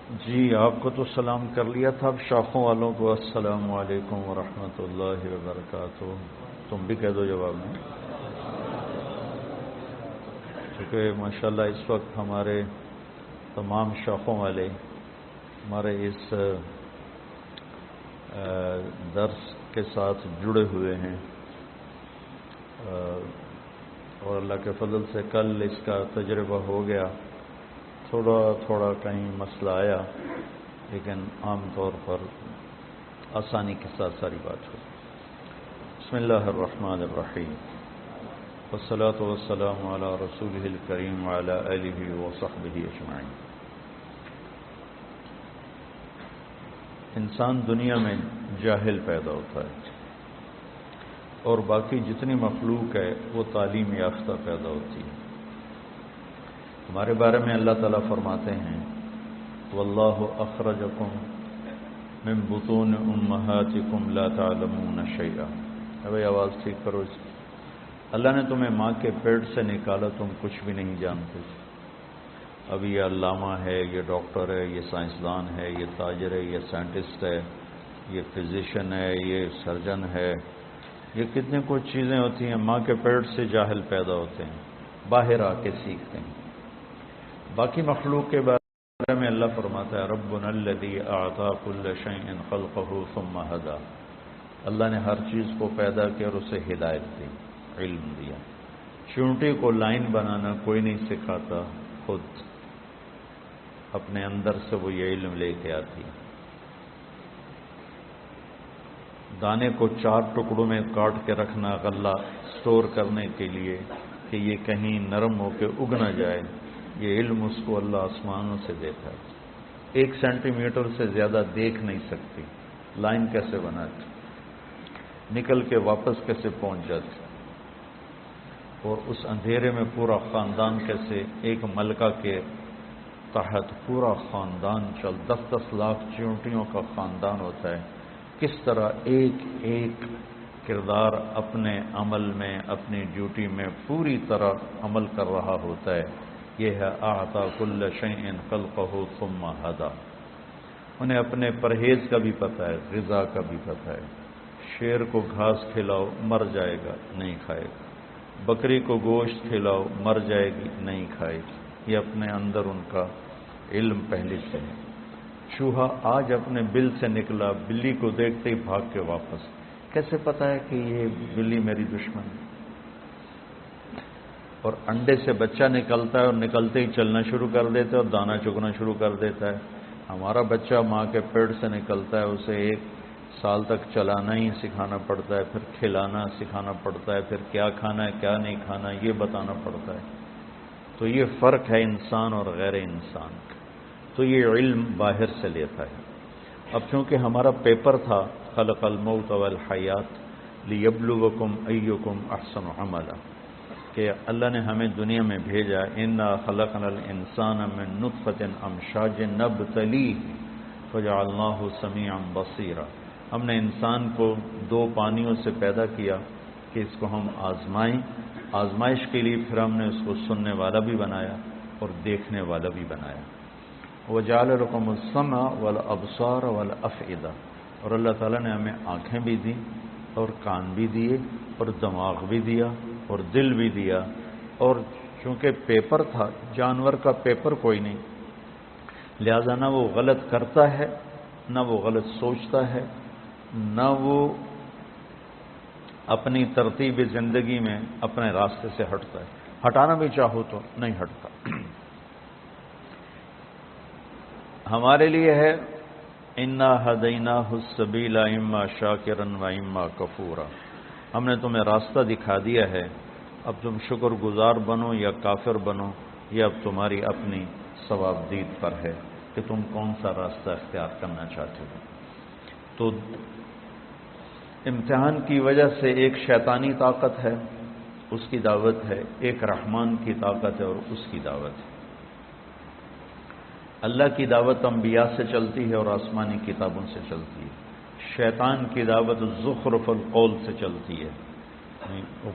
جی آپ کو تو سلام کر لیا تھا، اب شاخوں والوں کو السلام علیکم ورحمۃ اللہ وبرکاتہ تم بھی کہہ دو جواب میں، کیونکہ ماشاءاللہ اس وقت ہمارے تمام شاخوں والے ہمارے اس درس کے ساتھ جڑے ہوئے ہیں، اور اللہ کے فضل سے کل اس کا تجربہ ہو گیا، تھوڑا تھوڑا کہیں مسئلہ آیا لیکن عام طور پر آسانی کے ساتھ ساری بات ہو۔ بسم اللہ الرحمن الرحیم، والصلاة والسلام علی رسولہ الکریم وعلی آلہ وصحبہ اجمعین۔ انسان دنیا میں جاہل پیدا ہوتا ہے اور باقی جتنی مخلوق ہے وہ تعلیم یافتہ پیدا ہوتی ہے۔ ہمارے بارے میں اللہ تعالیٰ فرماتے ہیں واللہ اخرجکم من بطون امہاتکم لا تعلمون شیئا۔ بھائی آواز ٹھیک کرو اس کی۔ اللہ نے تمہیں ماں کے پیٹ سے نکالا، تم کچھ بھی نہیں جانتے۔ اب یہ علامہ ہے، یہ ڈاکٹر ہے، یہ سائنسدان ہے، یہ تاجر ہے، یہ سائنٹسٹ ہے، یہ فزیشین ہے، یہ سرجن ہے، یہ کتنے کچھ چیزیں ہوتی ہیں۔ ماں کے پیٹ سے جاہل پیدا ہوتے ہیں، باہر آ کے سیکھتے ہیں۔ باقی مخلوق کے بارے میں اللہ فرماتا ہے ربنا الذی اعطى كل شیء خلقه ثم هدى۔ اللہ نے ہر چیز کو پیدا کیا اور اسے ہدایت دی، علم دیا۔ چونٹی کو لائن بنانا کوئی نہیں سکھاتا، خود اپنے اندر سے وہ یہ علم لے کے آتی۔ دانے کو 4 ٹکڑوں میں کاٹ کے رکھنا غلہ سٹور کرنے کے لیے کہ یہ کہیں نرم ہو کے اگ نہ جائے، یہ علم اس کو اللہ آسمانوں سے دیتا ہے۔ 1 سینٹی میٹر سے زیادہ دیکھ نہیں سکتی، لائن کیسے بناتی، نکل کے واپس کیسے پہنچ جاتی، اور اس اندھیرے میں پورا خاندان کیسے ایک ملکہ کے تحت پورا خاندان 10 لاکھ چیونٹیوں کا خاندان ہوتا ہے، کس طرح ایک ایک کردار اپنے عمل میں، اپنی ڈیوٹی میں پوری طرح عمل کر رہا ہوتا ہے۔ یہ ہے اعطى كل شيء خلقه ثم هدى۔ انہیں اپنے پرہیز کا بھی پتہ ہے، غذا کا بھی پتہ ہے۔ شیر کو گھاس کھلاؤ مر جائے گا، نہیں کھائے گا۔ بکری کو گوشت کھلاؤ مر جائے گی، نہیں کھائے گی۔ یہ اپنے اندر ان کا علم پہلے سے ہے۔ چوہا آج اپنے بل سے نکلا، بلی کو دیکھتے ہی بھاگ کے واپس۔ کیسے پتا ہے کہ یہ بلی میری دشمن ہے؟ اور انڈے سے بچہ نکلتا ہے اور نکلتے ہی چلنا شروع کر دیتا ہے اور دانا چگنا شروع کر دیتا ہے۔ ہمارا بچہ ماں کے پیٹ سے نکلتا ہے، اسے 1 سال تک چلانا ہی سکھانا پڑتا ہے، پھر کھلانا سکھانا پڑتا ہے، پھر کیا کھانا ہے کیا نہیں کھانا یہ بتانا پڑتا ہے۔ تو یہ فرق ہے انسان اور غیر انسان کا۔ تو یہ علم باہر سے لیتا ہے۔ اب چونکہ ہمارا پیپر تھا خلق الموت والحیات لیبلوکم ایکم احسن عملا، کہ اللہ نے ہمیں دنیا میں بھیجا انا خلقنا الانسان من نطفۃ امشاج نبتلیہ فجعلناہ سمیعا بصیرا۔ ہم نے انسان کو 2 پانیوں سے پیدا کیا کہ اس کو ہم آزمائیں، آزمائش کے لیے پھر ہم نے اس کو سننے والا بھی بنایا اور دیکھنے والا بھی بنایا۔ وجعل لکم السمع والابصار والافئدہ، اور اللہ تعالیٰ نے ہمیں آنکھیں بھی دیں اور کان بھی دیے اور دماغ بھی دیا اور دل بھی دیا۔ اور چونکہ پیپر تھا، جانور کا پیپر کوئی نہیں، لہذا نہ وہ غلط کرتا ہے، نہ وہ غلط سوچتا ہے، نہ وہ اپنی ترتیب زندگی میں اپنے راستے سے ہٹتا ہے، ہٹانا بھی چاہو تو نہیں ہٹتا۔ ہمارے لیے ہے انا ہدیناہ السبیل اما شاکرا و اما کفورا۔ ہم نے تمہیں راستہ دکھا دیا ہے، اب تم شکر گزار بنو یا کافر بنو، یہ اب تمہاری اپنی ثواب دید پر ہے کہ تم کون سا راستہ اختیار کرنا چاہتے ہو۔ تو امتحان کی وجہ سے ایک شیطانی طاقت ہے، اس کی دعوت ہے، ایک رحمان کی طاقت ہے اور اس کی دعوت ہے۔ اللہ کی دعوت انبیاء سے چلتی ہے اور آسمانی کتابوں سے چلتی ہے۔ شیطان کی دعوت زخرف القول سے چلتی ہے،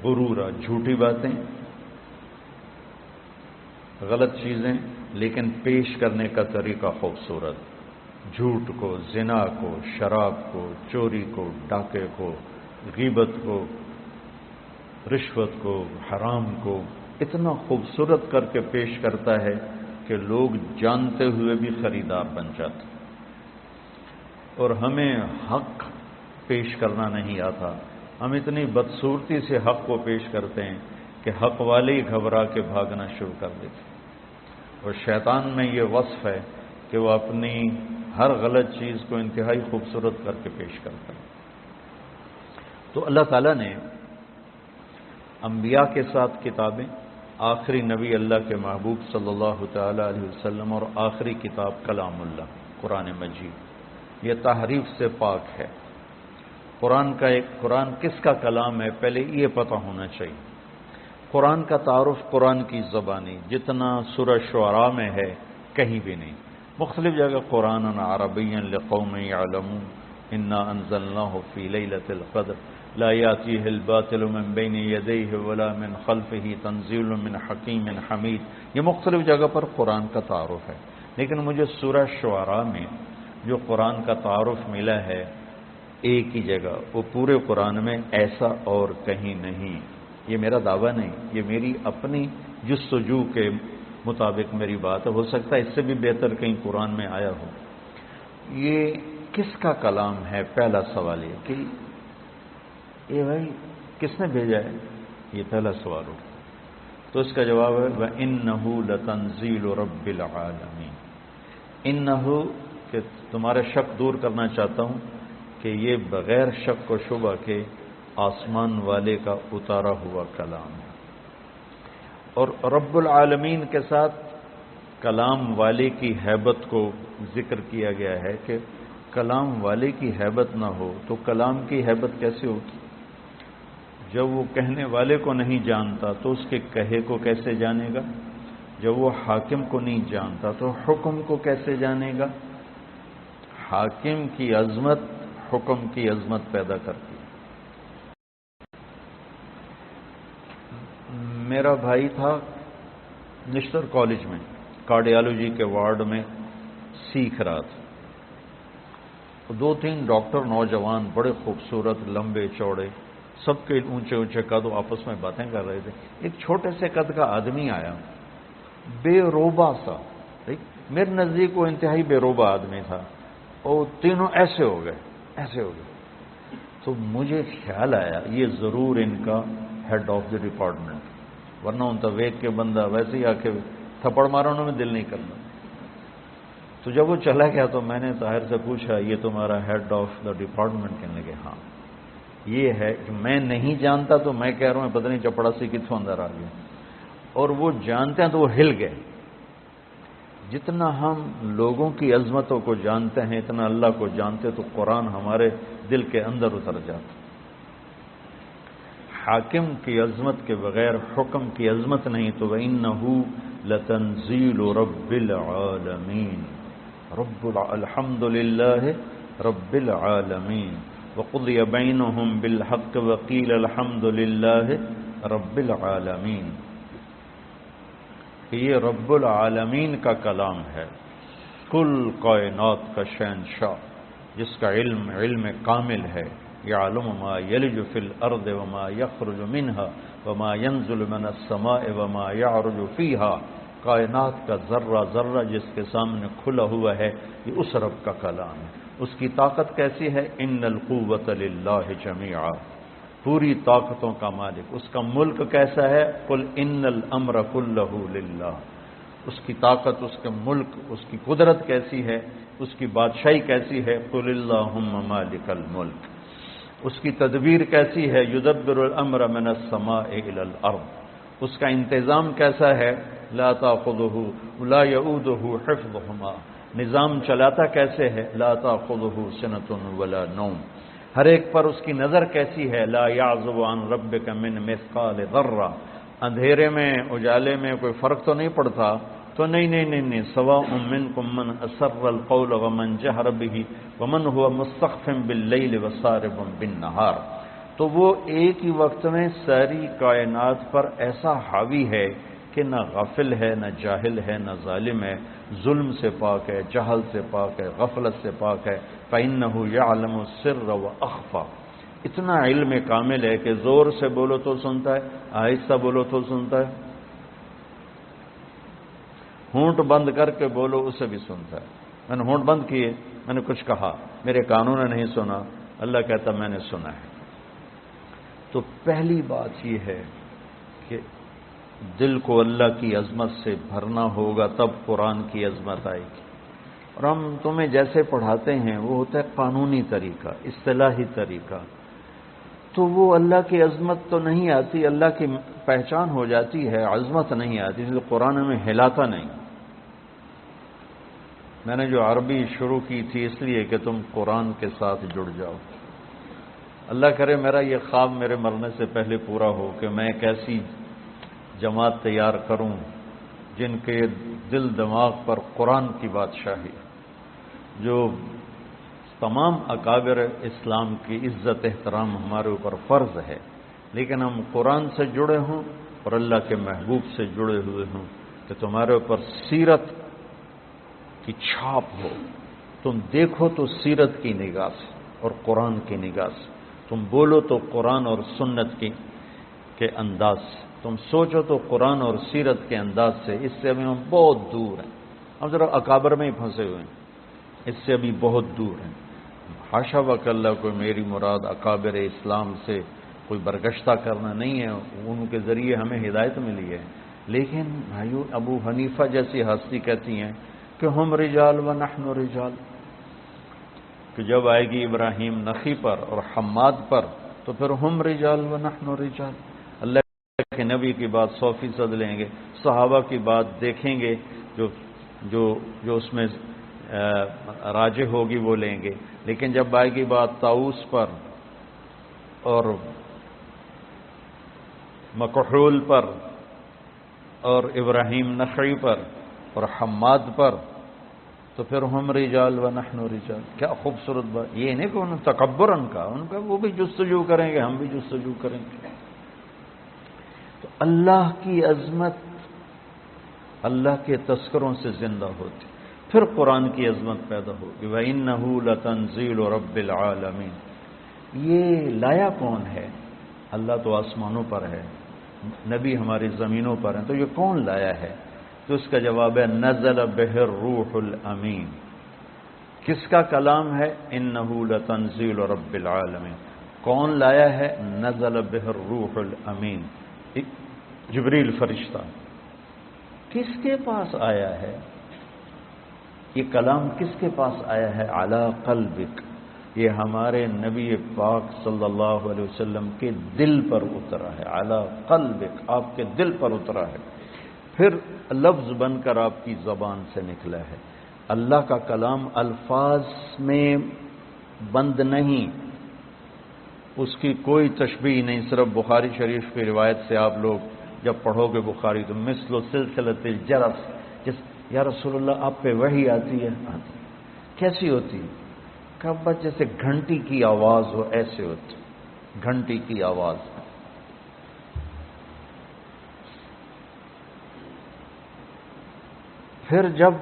غرور، جھوٹی باتیں، غلط چیزیں لیکن پیش کرنے کا طریقہ خوبصورت، جھوٹ کو، زنا کو، شراب کو، چوری کو، ڈاکے کو، غیبت کو، رشوت کو، حرام کو اتنا خوبصورت کر کے پیش کرتا ہے کہ لوگ جانتے ہوئے بھی خریدار بن جاتے۔ اور ہمیں حق پیش کرنا نہیں آتا، ہم اتنی بدصورتی سے حق کو پیش کرتے ہیں کہ حق والے ہی گھبرا کے بھاگنا شروع کر دیتے۔ اور شیطان میں یہ وصف ہے کہ وہ اپنی ہر غلط چیز کو انتہائی خوبصورت کر کے پیش کرتا ہے۔ تو اللہ تعالیٰ نے انبیاء کے ساتھ کتابیں، آخری نبی اللہ کے محبوب صلی اللہ تعالی علیہ وسلم، اور آخری کتاب کلام اللہ قرآن مجید، یہ تحریف سے پاک ہے۔ قرآن کس کا کلام ہے پہلے یہ پتہ ہونا چاہیے۔ قرآن کا تعارف قرآن کی زبانی جتنا سورہ شعراء میں ہے کہیں بھی نہیں، مختلف جگہ قرآن عربیا لقوم یعلمون انا انزلناہ فی لیلۃ القدر لا یاتیہ الباطل من بین یدیہ ولا من خلفہ تنزیل من حکیم حمید، یہ مختلف جگہ پر قرآن کا تعارف ہے، لیکن مجھے سورہ شعراء میں جو قرآن کا تعارف ملا ہے ایک ہی جگہ، وہ پورے قرآن میں ایسا اور کہیں نہیں۔ یہ میرا دعویٰ نہیں، یہ میری اپنی جستجو کے مطابق میری بات ہے، ہو سکتا ہے اس سے بھی بہتر کہیں قرآن میں آیا ہو۔ یہ کس کا کلام ہے؟ پہلا سوال یہ کہ یہ بھائی کس نے بھیجا ہے، یہ پہلا سوال ہو۔ تو اس کا جواب ہے وَإِنَّهُ لَتَنزِيلُ رَبِّ الْعَالَمِينَ۔ انہو کہ تمہارا شک دور کرنا چاہتا ہوں کہ یہ بغیر شک و شبہ کے آسمان والے کا اتارا ہوا کلام ہے۔ اور رب العالمین کے ساتھ کلام والے کی ہیبت کو ذکر کیا گیا ہے کہ کلام والے کی ہیبت نہ ہو تو کلام کی ہیبت کیسے ہوگی؟ جب وہ کہنے والے کو نہیں جانتا تو اس کے کہے کو کیسے جانے گا؟ جب وہ حاکم کو نہیں جانتا تو حکم کو کیسے جانے گا؟ حاکم کی عظمت حکم کی عظمت پیدا کرتی ہے۔ میرا بھائی تھا نشتر کالج میں کارڈیالوجی کے وارڈ میں سیکھ رہا تھا، دو تین ڈاکٹر نوجوان بڑے خوبصورت لمبے چوڑے سب کے اونچے اونچے قد آپس میں باتیں کر رہے تھے۔ ایک چھوٹے سے قد کا آدمی آیا، بے روبا سا، میرے نزدیک وہ انتہائی بے روبا آدمی تھا، اور تینوں ایسے ہو گئے۔ تو مجھے خیال آیا یہ ضرور ان کا ہیڈ آف دی ڈپارٹمنٹ، ورنہ ان تو ویک کے بندہ ویسے ہی آ کے تھپڑ مارنے میں دل نہیں کرنا۔ تو جب وہ چلا گیا تو میں نے طاہر سے پوچھا یہ تمہارا ہیڈ آف دا ڈپارٹمنٹ؟ کہنے لگے ہاں۔ یہ ہے کہ میں نہیں جانتا تو میں کہہ رہا ہوں پتہ نہیں چپڑا سی کتوں اندر آ گیا، اور وہ جانتے ہیں تو وہ ہل گئے۔ جتنا ہم لوگوں کی عظمتوں کو جانتے ہیں اتنا اللہ کو جانتے تو قرآن ہمارے دل کے اندر اتر جاتا۔ حاکم کی عظمت کے بغیر حکم کی عظمت نہیں، تو وَإِنَّهُ لَتَنزِيلُ رَبِّ الْعَالَمِينَ الحمد للہ رب العالمین وقضی بینہم بالحق وقیل الحمد للہ رب العالمین۔ یہ رب العالمین کا کلام ہے، کل کائنات کا شہنشاہ، جس کا علم کامل ہے۔ یعلم ما یلج فی الارض وما یخرج منها وما ینزل من السماء وما یعرج فیہا، کائنات کا ذرہ ذرہ جس کے سامنے کھلا ہوا ہے، یہ اس رب کا کلام ہے۔ اس کی طاقت کیسی ہے؟ ان القوۃ للہ جمیعا، پوری طاقتوں کا مالک۔ اس کا ملک کیسا ہے؟ قل ان الامر کلہ للہ، اس کی طاقت، اس کا ملک، اس کی قدرت کیسی ہے، اس کی بادشاہی کیسی ہے؟ قل اللہم مالک الملک۔ اس کی تدبیر کیسی ہے؟ یدبر الامر من السماء الی الارض۔ اس کا انتظام کیسا ہے؟ لا تاخذہ لا یؤودہ حفظہما، نظام چلاتا کیسے ہے؟ لا تاخذہ سنۃ ولا نوم، ہر ایک پر اس کی نظر کیسی ہے؟ لا یعزب عن ربک من مثقال ذرہ، اندھیرے میں اجالے میں کوئی فرق تو نہیں پڑتا؟ تو نہیں، سواء منکم من اسر القول ومن جہر بہ ومن هو مستخف باللیل وسارب بالنہار۔ تو وہ ایک ہی وقت میں ساری کائنات پر ایسا حاوی ہے کہ کہ نہ غافل ہے، نہ جاہل ہے، نہ ظالم ہے، ظلم سے پاک ہے، جہل سے پاک ہے، غفلت سے پاک ہے۔ فَإِنَّهُ يَعْلَمُ السِّرَّ وَأَخْفَى، اتنا علم کامل ہے کہ زور سے بولو تو سنتا ہے، آہستہ بولو تو سنتا ہے، ہونٹ بند کر کے بولو اسے بھی سنتا ہے۔ میں نے ہونٹ بند کیے، میں نے کچھ کہا، میرے کانوں نے نہیں سنا، اللہ کہتا میں نے سنا ہے۔ تو پہلی بات یہ ہے کہ دل کو اللہ کی عظمت سے بھرنا ہوگا، تب قرآن کی عظمت آئے گی۔ اور ہم تمہیں جیسے پڑھاتے ہیں وہ ہوتا ہے قانونی طریقہ، اصطلاحی طریقہ، تو وہ اللہ کی عظمت تو نہیں آتی، اللہ کی پہچان ہو جاتی ہے، عظمت نہیں آتی، اس لیے قرآن میں ہلاتا نہیں۔ میں نے جو عربی شروع کی تھی اس لیے کہ تم قرآن کے ساتھ جڑ جاؤ۔ اللہ کرے میرا یہ خواب میرے مرنے سے پہلے پورا ہو کہ میں ایک ایسی جماعت تیار کروں جن کے دل دماغ پر قرآن کی بادشاہی، جو تمام اکابر اسلام کی عزت احترام ہمارے اوپر فرض ہے، لیکن ہم قرآن سے جڑے ہوں اور اللہ کے محبوب سے جڑے ہوئے ہوں، کہ تمہارے اوپر سیرت کی چھاپ ہو، تم دیکھو تو سیرت کی نگاہ سے اور قرآن کی نگاہ سے، تم بولو تو قرآن اور سنت کے انداز سے، تم سوچو تو قرآن اور سیرت کے انداز سے۔ اس سے ابھی ہم بہت دور ہیں، ہم ذرا اکابر میں ہی پھنسے ہوئے ہیں، اس سے ابھی بہت دور ہیں۔ حاشا وکلا کوئی میری مراد اکابر اسلام سے کوئی برگشتہ کرنا نہیں ہے، ان کے ذریعے ہمیں ہدایت ملی ہے، لیکن بھائیو ابو حنیفہ جیسی ہستی کہتی ہیں کہ ہم رجال و نحن رجال، کہ جب آئے گی ابراہیم نخی پر اور حماد پر تو پھر ہم رجال و نحن رجال۔ اللہ کے نبی کی بات 100% لیں گے، صحابہ کی بات دیکھیں گے، جو اس میں راجح ہوگی وہ لیں گے، لیکن جب آئے گی بات طاؤس پر اور مکحول پر اور ابراہیم نخعی پر اور حماد پر تو پھر ہم رجال و نحن رجال۔ کیا خوبصورت بات، یہ نہیں کہ انہوں تکبر ان کا وہ بھی جستجو کریں گے، ہم بھی جستجو کریں گے۔ تو اللہ کی عظمت اللہ کے تذکروں سے زندہ ہوتی، پھر قرآن کی عظمت پیدا ہوگی۔ وَإِنَّهُ لَتَنزِيلُ رَبِّ الْعَالَمِينَ، یہ لایا کون ہے؟ اللہ تو آسمانوں پر ہے، نبی ہماری زمینوں پر ہیں، تو یہ کون لایا ہے؟ تو اس کا جواب ہے نزل بہ الروح الامین۔ کس کا کلام ہے؟ انہ لتنزیل رب العالمین۔ کون لایا ہے؟ نزل بہ الروح الامین، جبریل فرشتہ۔ کس کے پاس آیا ہے یہ کلام؟ کس کے پاس آیا ہے؟ علی قلبک، یہ ہمارے نبی پاک صلی اللہ علیہ وسلم کے دل پر اترا ہے۔ علی قلبک، آپ کے دل پر اترا ہے، پھر لفظ بن کر آپ کی زبان سے نکلا ہے۔ اللہ کا کلام الفاظ میں بند نہیں، اس کی کوئی تشبیہ نہیں۔ صرف بخاری شریف کی روایت سے آپ لوگ جب پڑھو گے بخاری تو مثل سلسلۃ الجرس، یا رسول اللہ آپ پہ وحی آتی ہے؟ کیسی ہوتی؟ کہ بس جیسے گھنٹی کی آواز ہو ایسے ہوتی، گھنٹی کی آواز۔ پھر جب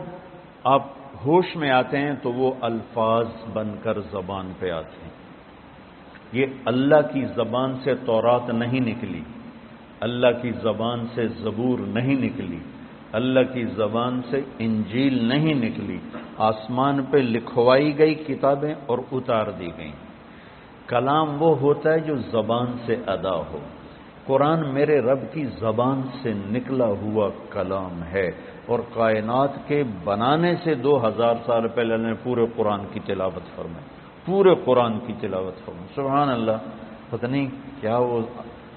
آپ ہوش میں آتے ہیں تو وہ الفاظ بن کر زبان پہ آتے ہیں۔ یہ اللہ کی زبان سے تورات نہیں نکلی، اللہ کی زبان سے زبور نہیں نکلی، اللہ کی زبان سے انجیل نہیں نکلی، آسمان پہ لکھوائی گئی کتابیں اور اتار دی گئیں۔ کلام وہ ہوتا ہے جو زبان سے ادا ہو۔ قرآن میرے رب کی زبان سے نکلا ہوا کلام ہے، اور کائنات کے بنانے سے 2000 سال پہلے نے پورے قرآن کی تلاوت فرمائی، پورے قرآن کی تلاوت فرمائی۔ سبحان اللہ، پتہ نہیں کیا وہ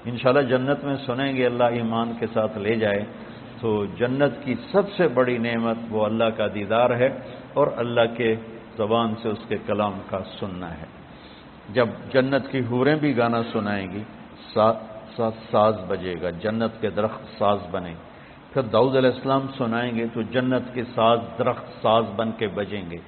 انشاءاللہ جنت میں سنیں گے، اللہ ایمان کے ساتھ لے جائے تو جنت کی سب سے بڑی نعمت وہ اللہ کا دیدار ہے اور اللہ کے زبان سے اس کے کلام کا سننا ہے۔ جب جنت کی حوریں بھی گانا سنائیں گی، ساز بجے گا، جنت کے درخت ساز بنے۔ پھر داؤد علیہ السلام سنائیں گے تو جنت کے درخت ساز بن کے بجیں گے۔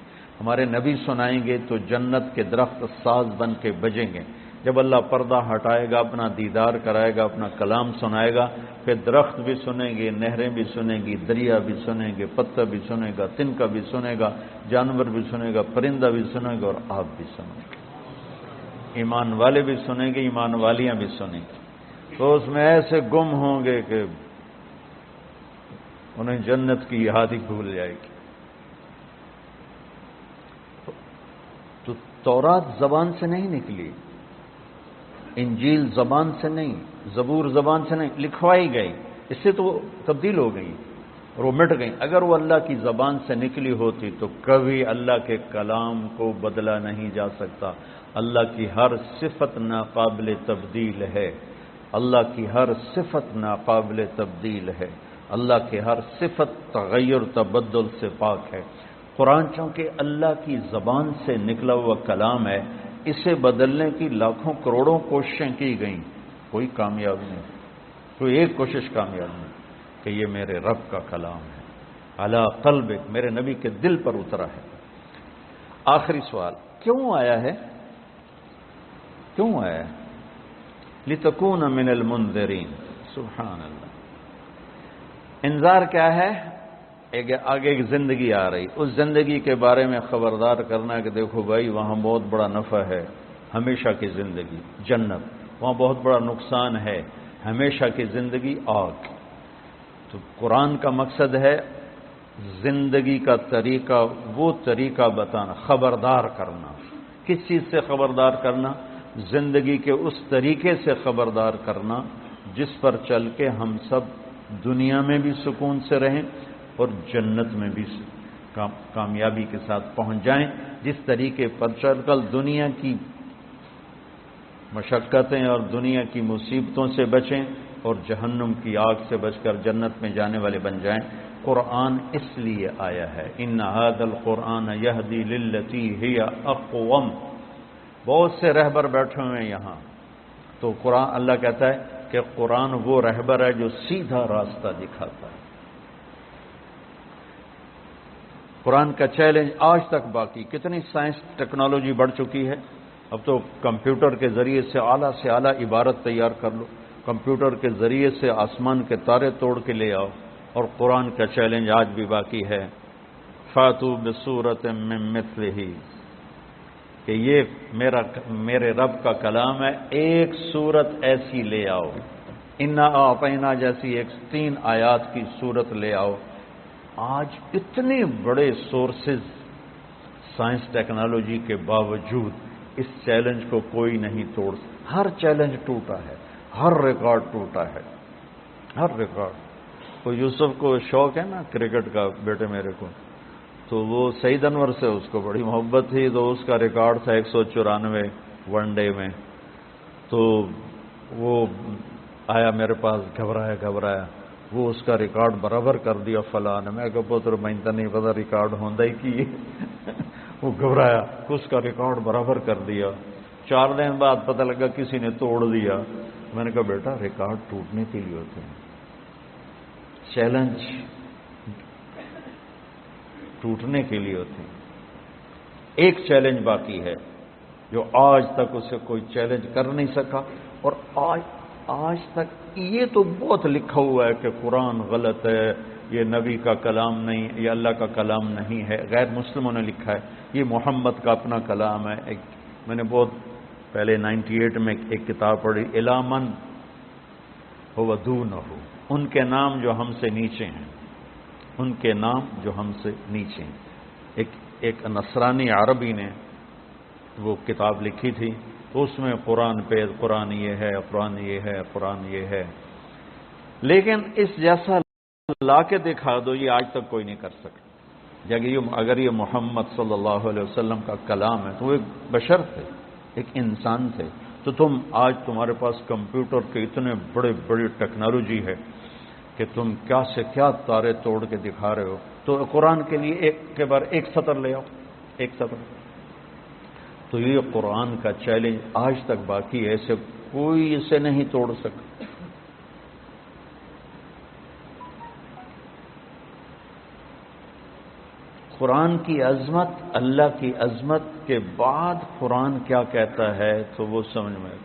ہمارے نبی سنائیں گے تو جنت کے درخت ساز بن کے بجیں گے۔ جب اللہ پردہ ہٹائے گا، اپنا دیدار کرائے گا، اپنا کلام سنائے گا، پھر درخت بھی سنیں گے، نہریں بھی سنیں گی، دریا بھی سنیں گے، پتہ بھی سنے گا، تنکا بھی سنے گا، جانور بھی سنے گا، پرندہ بھی سنے گا، اور آپ بھی سنیں گے۔ ایمان والے بھی سنیں گے، ایمان والیاں بھی سنیں گے۔ تو اس میں ایسے گم ہوں گے کہ انہیں جنت کی یاد ہی بھول جائے گی۔ تو تورات زبان سے نہیں نکلی، انجیل زبان سے نہیں، زبور زبان سے نہیں، لکھوائی گئی، اس سے تو تبدیل ہو گئی اور وہ مٹ گئی۔ اگر وہ اللہ کی زبان سے نکلی ہوتی تو کبھی اللہ کے کلام کو بدلا نہیں جا سکتا۔ اللہ کی ہر صفت ناقابل تبدیل ہے، اللہ کی ہر صفت ناقابل تبدیل ہے، اللہ کی ہر صفت تغیر تبدل سے پاک ہے۔ قرآن چونکہ اللہ کی زبان سے نکلا ہوا کلام ہے، اسے بدلنے کی لاکھوں کروڑوں کوششیں کی گئیں، کوئی کامیاب نہیں، کوئی ایک کوشش کامیاب نہیں کہ یہ میرے رب کا کلام ہے، علی قلبک، میرے نبی کے دل پر اترا ہے۔ آخری سوال، کیوں آیا ہے؟ کیوں آیا ہے؟ لتکون من المنذرین، سبحان اللہ۔ انذار کیا ہے؟ آگے ایک زندگی آ رہی، اس زندگی کے بارے میں خبردار کرنا کہ دیکھو بھائی وہاں بہت بڑا نفع ہے، ہمیشہ کی زندگی جنت، وہاں بہت بڑا نقصان ہے، ہمیشہ کی زندگی آگ۔ تو قرآن کا مقصد ہے زندگی کا طریقہ، وہ طریقہ بتانا، خبردار کرنا۔ کس چیز سے خبردار کرنا؟ زندگی کے اس طریقے سے خبردار کرنا جس پر چل کے ہم سب دنیا میں بھی سکون سے رہیں اور جنت میں بھی کامیابی کے ساتھ پہنچ جائیں، جس طریقے پر چل کر دنیا کی مشقتیں اور دنیا کی مصیبتوں سے بچیں اور جہنم کی آگ سے بچ کر جنت میں جانے والے بن جائیں۔ قرآن اس لیے آیا ہے، ان ھذا القرآن یہدی للتی ہی اقوم۔ بہت سے رہبر بیٹھے ہوئے ہیں یہاں، تو قرآن، اللہ کہتا ہے کہ قرآن وہ رہبر ہے جو سیدھا راستہ دکھاتا ہے۔ قرآن کا چیلنج آج تک باقی، کتنی سائنس ٹیکنالوجی بڑھ چکی ہے، اب تو کمپیوٹر کے ذریعے سے اعلیٰ عبارت تیار کر لو، کمپیوٹر کے ذریعے سے آسمان کے تارے توڑ کے لے آؤ، اور قرآن کا چیلنج آج بھی باقی ہے، فاتوا بسورۃ من مثلہ، کہ یہ میرے رب کا کلام ہے، ایک سورت ایسی لے آؤ، انا اعطینا جیسی ایک 3 آیات کی سورت لے آؤ۔ آج اتنے بڑے سورسز سائنس ٹیکنالوجی کے باوجود اس چیلنج کو کوئی نہیں توڑ سکتا۔ ہر چیلنج ٹوٹا ہے، ہر ریکارڈ ٹوٹا ہے، ہر ریکارڈ۔ تو یوسف کو شوق ہے نا کرکٹ کا، بیٹے میرے کو، تو وہ سعید انور سے اس کو بڑی محبت تھی، تو اس کا ریکارڈ تھا 194 ون ڈے میں، تو وہ آیا میرے پاس گھبرایا، وہ اس کا ریکارڈ برابر کر دیا فلاں نے۔ میں کہا پتر میں تو نہیں پتا ریکارڈ ہوندا ہی کی وہ گھبرایا، اس کا ریکارڈ برابر کر دیا۔ 4 دن بعد پتہ لگا کسی نے توڑ دیا۔ میں نے کہا بیٹا ریکارڈ ٹوٹنے کے لیے ہوتے ہیں، چیلنج ٹوٹنے کے لیے ہوتے ہیں۔ ایک چیلنج باقی ہے جو آج تک اسے کوئی چیلنج کر نہیں سکا، اور آج تک یہ تو بہت لکھا ہوا ہے کہ قرآن غلط ہے، یہ نبی کا کلام نہیں، یہ اللہ کا کلام نہیں ہے، غیر مسلموں نے لکھا ہے، یہ محمد کا اپنا کلام ہے۔ میں نے بہت پہلے 98 میں ایک کتاب پڑھی، الی من هو دونہ، ان کے نام جو ہم سے نیچے ہیں، ان کے نام جو ہم سے نیچے ہیں۔ ایک نصرانی عربی نے وہ کتاب لکھی تھی، تو اس میں قرآن پہ قرآن یہ ہے، قرآن یہ ہے، قرآن یہ ہے، لیکن اس جیسا لا کے دکھا دو یہ آج تک کوئی نہیں کر سکتا۔ اگر یہ محمد صلی اللہ علیہ وسلم کا کلام ہے تو وہ ایک بشر تھے، ایک انسان تھے، تو آج تمہارے پاس کمپیوٹر کے اتنے بڑی ٹیکنالوجی ہے کہ تم کیا سے کیا تارے توڑ کے دکھا رہے ہو، تو قرآن کے لیے ایک سطر لے آؤ، ایک سطر۔ تو یہ قرآن کا چیلنج آج تک باقی ہے، ایسے کوئی اسے نہیں توڑ سکتا۔ قرآن کی عظمت، اللہ کی عظمت کے بعد قرآن کیا کہتا ہے تو وہ سمجھ میں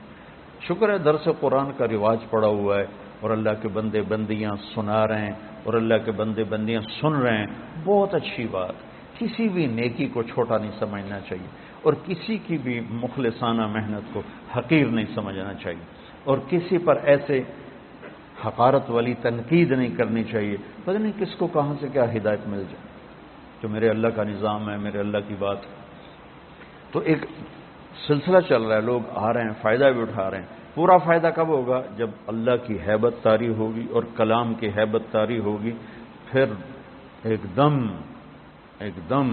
شکر ہے درس قرآن کا رواج پڑا ہوا ہے اور اللہ کے بندے بندیاں سنا رہے ہیں اور اللہ کے بندے بندیاں سن رہے ہیں، بہت اچھی بات۔ کسی بھی نیکی کو چھوٹا نہیں سمجھنا چاہیے اور کسی کی بھی مخلصانہ محنت کو حقیر نہیں سمجھنا چاہیے اور کسی پر ایسے حقارت والی تنقید نہیں کرنی چاہیے، پتہ نہیں کس کو کہاں سے کیا ہدایت مل جائے، جو میرے اللہ کا نظام ہے، میرے اللہ کی بات۔ تو ایک سلسلہ چل رہا ہے، لوگ آ رہے ہیں، فائدہ بھی اٹھا رہے ہیں۔ پورا فائدہ کب ہوگا؟ جب اللہ کی ہیبت طاری ہوگی اور کلام کی ہیبت طاری ہوگی، پھر ایک دم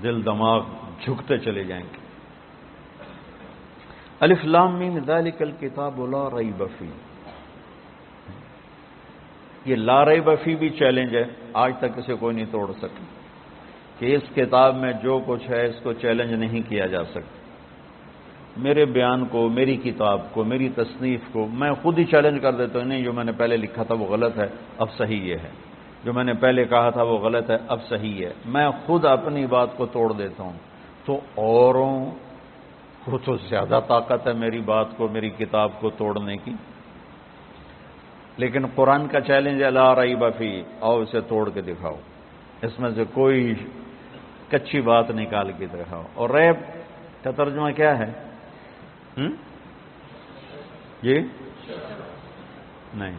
دل دماغ جھکتے چلے جائیں گے۔ الف لام میم ذالک الکتاب لا ریب فیہ، یہ لا ریب فیہ بھی چیلنج ہے، آج تک اسے کوئی نہیں توڑ سکا کہ اس کتاب میں جو کچھ ہے اس کو چیلنج نہیں کیا جا سکتا۔ میرے بیان کو، میری کتاب کو، میری تصنیف کو میں خود ہی چیلنج کر دیتا ہوں، نہیں جو میں نے پہلے لکھا تھا وہ غلط ہے، اب صحیح یہ ہے، جو میں نے پہلے کہا تھا وہ غلط ہے، اب صحیح ہے، میں خود اپنی بات کو توڑ دیتا ہوں۔ تو اوروں کو تو زیادہ طاقت ہے میری بات کو، میری کتاب کو توڑنے کی، لیکن قرآن کا چیلنج ہے لا ریب فیہ، آؤ اسے توڑ کے دکھاؤ، اس میں سے کوئی کچی بات نکال کے دکھاؤ۔ اور ریب کا ترجمہ کیا ہے؟ یہ نہیں،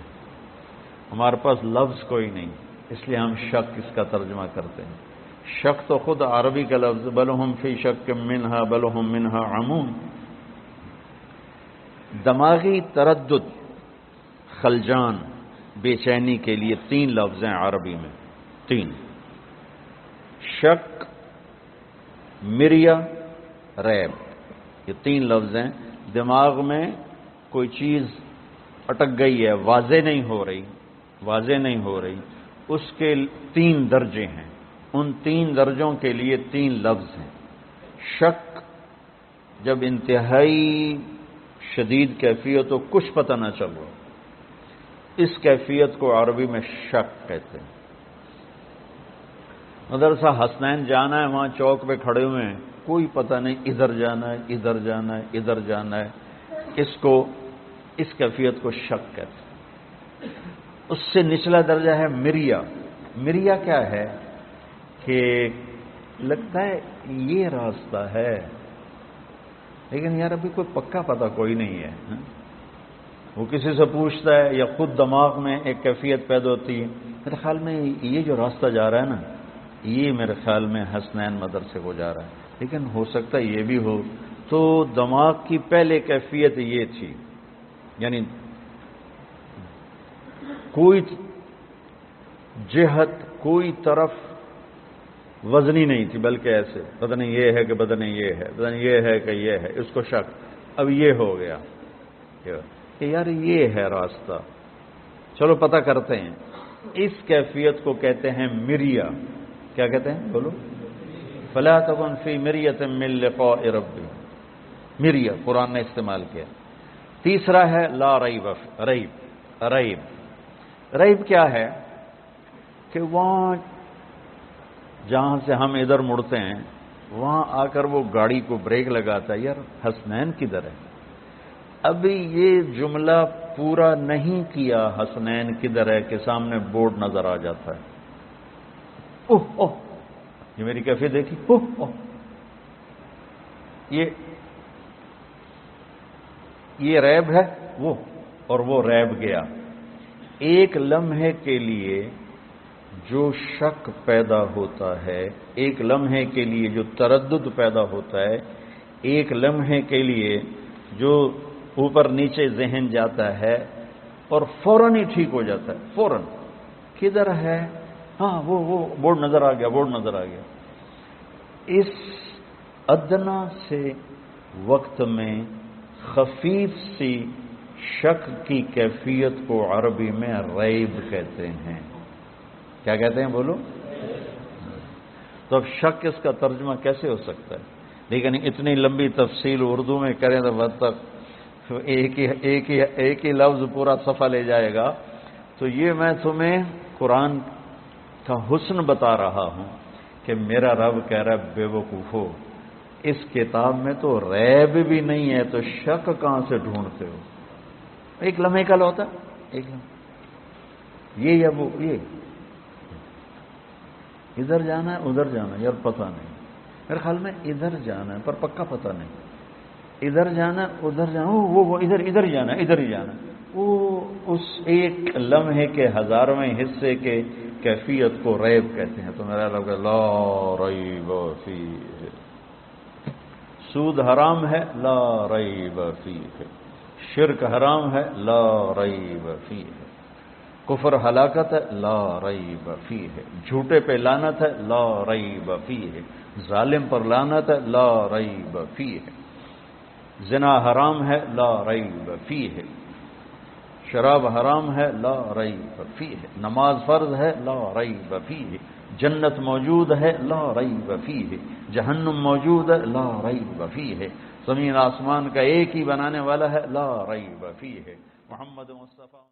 ہمارے پاس لفظ کوئی نہیں، اس لیے ہم شک اس کا ترجمہ کرتے ہیں۔ شک تو خود عربی کا لفظ، بل ہم فی شک منہا بل ہم منہا عمون۔ دماغی تردد، خلجان، بے چینی کے لیے 3 لفظ ہیں عربی میں، 3: شک، مریا، ریب، یہ 3 لفظ ہیں۔ دماغ میں کوئی چیز اٹک گئی ہے، واضح نہیں ہو رہی، اس کے 3 درجے ہیں، ان 3 درجوں کے لیے 3 لفظ ہیں۔ شک جب انتہائی شدید کیفیت ہو، کچھ پتہ نہ چل رہا، اس کیفیت کو عربی میں شک کہتے ہیں۔ مدرسہ حسنین جانا ہے، وہاں چوک پہ کھڑے ہوئے ہیں، کوئی پتہ نہیں، ادھر جانا ہے، ادھر جانا ہے، ادھر جانا ہے، اس کیفیت کو شک کہتے ہیں۔ اس سے نچلا درجہ ہے مریا۔ مریا کیا ہے کہ لگتا ہے یہ راستہ ہے لیکن یار ابھی کوئی پکا پتہ کوئی نہیں ہے، وہ کسی سے پوچھتا ہے یا خود دماغ میں ایک کیفیت پیدا ہوتی ہے، میرے خیال میں یہ جو راستہ جا رہا ہے نا، یہ میرے خیال میں حسنین مدرسے کو جا رہا ہے، لیکن ہو سکتا ہے یہ بھی ہو۔ تو دماغ کی پہلے کیفیت یہ تھی، یعنی کوئی جہت، کوئی طرف وزنی نہیں تھی، بلکہ ایسے پتہ نہیں یہ ہے کہ پتہ نہیں یہ ہے، پتہ نہیں یہ ہے کہ یہ ہے، اس کو شک۔ اب یہ ہو گیا کہ یار یہ ہے راستہ، چلو پتہ کرتے ہیں۔ اس کیفیت کو کہتے ہیں مریا۔ کیا کہتے ہیں؟ بولو۔ فلا تکن فی مریۃ من لقاء ربی، مریا قرآن نے استعمال کیا۔ تیسرا ہے لا ریب، ریب کیا ہے کہ وہاں جہاں سے ہم ادھر مڑتے ہیں وہاں آ کر وہ گاڑی کو بریک لگاتا ہے، یار حسنین کدھر ہے؟ ابھی یہ جملہ پورا نہیں کیا حسنین کدھر ہے کہ سامنے بورڈ نظر آ جاتا ہے، اوہ اوہ، یہ میری کیفیت دیکھی، اوہ اوہ، یہ ریب ہے وہ، اور وہ ریب گیا۔ ایک لمحے کے لیے جو شک پیدا ہوتا ہے، ایک لمحے کے لیے جو تردد پیدا ہوتا ہے، ایک لمحے کے لیے جو اوپر نیچے ذہن جاتا ہے اور فوراً ہی ٹھیک ہو جاتا ہے، فوراً کدھر ہے؟ ہاں وہ بورڈ نظر آ گیا، بورڈ نظر آ گیا۔ اس ادنا سے وقت میں خفیف سی شک کی کیفیت کو عربی میں ریب کہتے ہیں۔ کیا کہتے ہیں؟ بولو۔ تو اب شک اس کا ترجمہ کیسے ہو سکتا ہے؟ لیکن اتنی لمبی تفصیل اردو میں کریں تو بد تک ایک ہی لفظ پورا صفحہ لے جائے گا۔ تو یہ میں تمہیں قرآن کا حسن بتا رہا ہوں کہ میرا رب کہہ رہا ہے بے وقوفو، اس کتاب میں تو ریب بھی نہیں ہے، تو شک کہاں سے ڈھونڈتے ہو؟ ایک لمحے کا ہوتا ہے، ایک لمحے یہ یا وہ، یہ ادھر جانا ہے ادھر جانا ہے، یار پتہ نہیں، میرے خیال میں ادھر جانا ہے پر پکا پتہ نہیں، ادھر جانا ہے ادھر جانا، وہ ادھر ہی جانا ہے، ادھر ہی جانا ہے، وہ اس ایک لمحے کے ہزارویں حصے کے کیفیت کو ریب کہتے ہیں۔ تو میرا لگ لا ریب فیہ، سود حرام ہے لا ریب فیہ، شرک حرام ہے لا ریب فیہ، کفر ہلاکت ہے لا ریب فیہ، جھوٹے پہ لعنت ہے لا ریب فیہ، ظالم پر لعنت ہے لا ریب فیہ، زنا حرام ہے لا ریب فیہ، شراب حرام ہے لا ریب فیہ، نماز فرض ہے لا ریب فیہ، جنت موجود ہے لا ریب فیہ، جہنم موجود ہے لا ریب فیہ، زمین آسمان کا ایک ہی بنانے والا ہے لا ریب فیہ، محمد مصطفیٰ